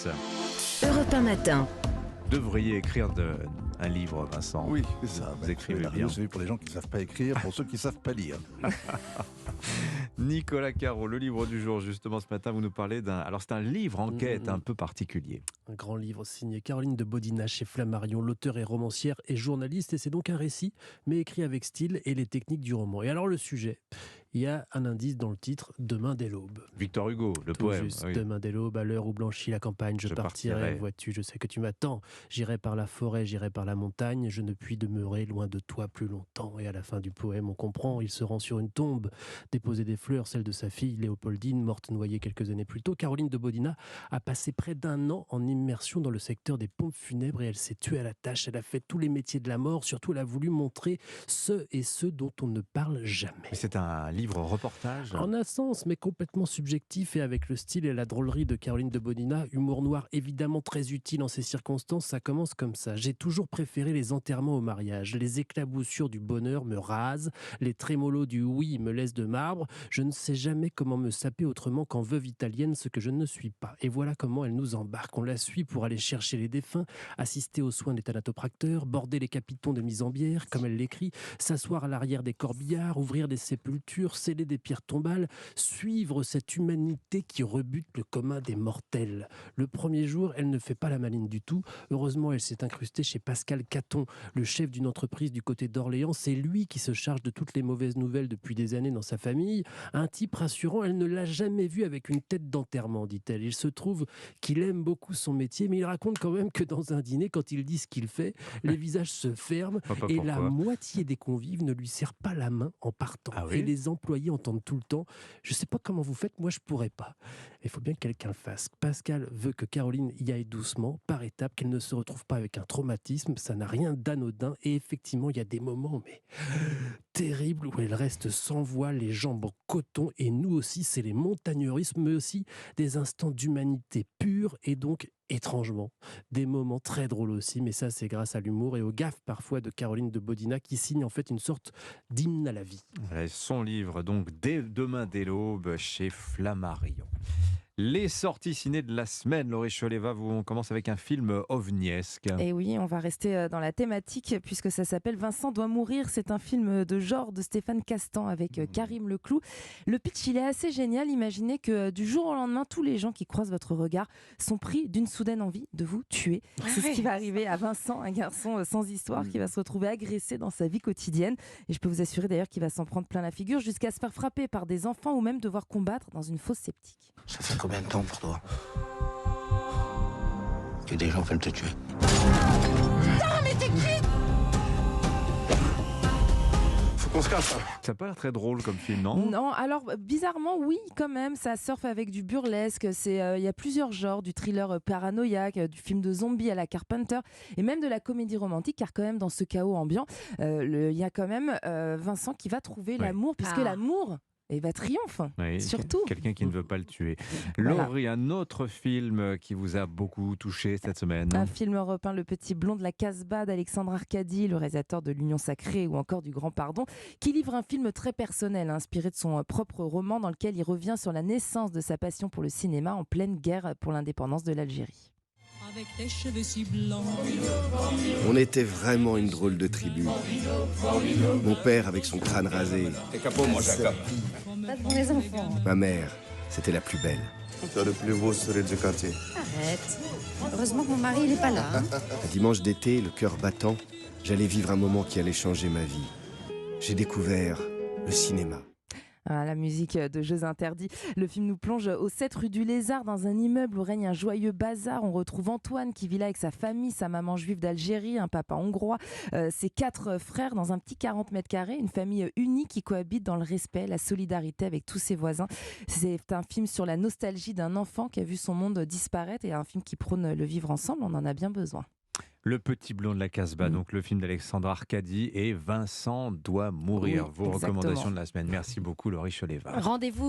Nice. Europe 1 matin. Vous devriez écrire un livre, Vincent. Oui, c'est ça. Vous écrivez bien. C'est pour les gens qui ne savent pas écrire, pour ceux qui ne savent pas lire. Nicolas Caro, le livre du jour, justement, ce matin, vous nous parlez d'un... Alors, c'est un livre enquête un peu particulier. Un grand livre signé Caroline de Bodina chez Flammarion. L'auteur est romancière et journaliste et c'est donc un récit, mais écrit avec style et les techniques du roman. Et alors, le sujet, il y a un indice dans le titre, Demain dès l'aube. Victor Hugo, le Tout poème. juste, Oui. demain dès l'aube, à l'heure où blanchit la campagne, je partirai, vois-tu, je sais que tu m'attends. J'irai par la forêt, j'irai par la montagne, je ne puis demeurer loin de toi plus longtemps. Et à la fin du poème, on comprend, il se rend sur une tombe, déposer des fleurs, celle de sa fille Léopoldine, morte noyée quelques années plus tôt. Caroline de Bodina a passé près d'un an en immersion dans le secteur des pompes funèbres et elle s'est tuée à la tâche. Elle a fait tous les métiers de la mort, surtout elle a voulu montrer ceux et ceux dont on ne parle jamais. Mais c'est un livre reportage. En un sens, mais complètement subjectif et avec le style et la drôlerie de Caroline de Bodina, humour noir évidemment très utile en ces circonstances, ça commence comme ça. J'ai toujours préféré les enterrements au mariage. Les éclaboussures du bonheur me rasent, les trémolos du oui me laissent de marbre. Je ne sais jamais comment me saper autrement qu'en veuve italienne, ce que je ne suis pas. Et voilà comment elle nous embarque. On la suit pour aller chercher les défunts, assister aux soins des thanatopracteurs, border les capitons de mise en bière, comme elle l'écrit, s'asseoir à l'arrière des corbillards, ouvrir des sépultures, sceller des pierres tombales, suivre cette humanité qui rebute le commun des mortels. Le premier jour, elle ne fait pas la maline du tout. Heureusement, elle s'est incrustée chez Pascal Caton, le chef d'une entreprise du côté d'Orléans. C'est lui qui se charge de toutes les mauvaises nouvelles depuis des années dans sa famille. Un type rassurant, elle ne l'a jamais vu avec une tête d'enterrement, dit-elle. Il se trouve qu'il aime beaucoup son métier, mais il raconte quand même que dans un dîner, quand il dit ce qu'il fait, les visages se ferment et la moitié des convives ne lui serre pas la main en partant. Ah oui ? Et les employés entendent tout le temps « Je ne sais pas comment vous faites, moi je ne pourrais pas ». Il faut bien que quelqu'un le fasse. Pascal veut que Caroline y aille doucement, par étapes, qu'elle ne se retrouve pas avec un traumatisme. Ça n'a rien d'anodin. Et effectivement, il y a des moments, mais terribles, où elle reste sans voix, les jambes en coton. Et nous aussi, c'est les montagnerismes, mais aussi des instants d'humanité pure et donc étrangement. Des moments très drôles aussi, mais ça, c'est grâce à l'humour et aux gaffes parfois de Caroline de Bodina qui signe en fait une sorte d'hymne à la vie. Son livre, donc, Demain dès l'aube, chez Flammarion. Les sorties ciné de la semaine, Laurie Choleva, on commence avec un film ovniesque. Et oui, on va rester dans la thématique puisque ça s'appelle Vincent doit mourir. C'est un film de genre de Stéphane Castan avec Karim Leclou. Le pitch, il est assez génial. Imaginez que du jour au lendemain, tous les gens qui croisent votre regard sont pris d'une soudaine envie de vous tuer. C'est ce qui va arriver à Vincent, un garçon sans histoire qui va se retrouver agressé dans sa vie quotidienne. Et je peux vous assurer d'ailleurs qu'il va s'en prendre plein la figure jusqu'à se faire frapper par des enfants ou même devoir combattre dans une fosse septique. Ça fait combien de temps pour toi que des gens veulent te tuer? Putain, mais t'es qui? Faut qu'on se casse. Ça n'a pas l'air très drôle comme film, non ? Non, alors bizarrement oui quand même, ça surfe avec du burlesque, il y a plusieurs genres, du thriller paranoïaque, du film de zombies à la Carpenter et même de la comédie romantique car quand même dans ce chaos ambiant, il y a quand même Vincent qui va trouver l'amour puisque l'amour va triomphe, Oui, surtout. Quelqu'un qui ne veut pas le tuer. Voilà. Laurie, un autre film qui vous a beaucoup touché cette semaine. Un film européen, Le Petit Blond de la Casbah d'Alexandre Arcadi, le réalisateur de L'Union Sacrée ou encore du Grand Pardon, qui livre un film très personnel, inspiré de son propre roman dans lequel il revient sur la naissance de sa passion pour le cinéma en pleine guerre pour l'indépendance de l'Algérie. Avec tes cheveux si blancs. On était vraiment une drôle de tribu. Mon père avec son crâne rasé. T'es capot, moi, Jacob. Pas pour les enfants. Ma mère, c'était la plus belle. Tu as le plus beau sourire du quartier. Arrête. Heureusement que mon mari, il est pas là. Hein. Un dimanche d'été, le cœur battant, j'allais vivre un moment qui allait changer ma vie. J'ai découvert le cinéma. La musique de Jeux interdits. Le film nous plonge au 7 rue du Lézard dans un immeuble où règne un joyeux bazar. On retrouve Antoine qui vit là avec sa famille, sa maman juive d'Algérie, un papa hongrois, ses 4 frères dans un petit 40 mètres carrés, une famille unie qui cohabite dans le respect, la solidarité avec tous ses voisins. C'est un film sur la nostalgie d'un enfant qui a vu son monde disparaître et un film qui prône le vivre ensemble. On en a bien besoin. Le Petit Blond de la Casbah, donc le film d'Alexandre Arcadi et Vincent doit mourir. Oui, Vos exactement. recommandations de la semaine. Merci beaucoup, Laurie Choleva. Rendez-vous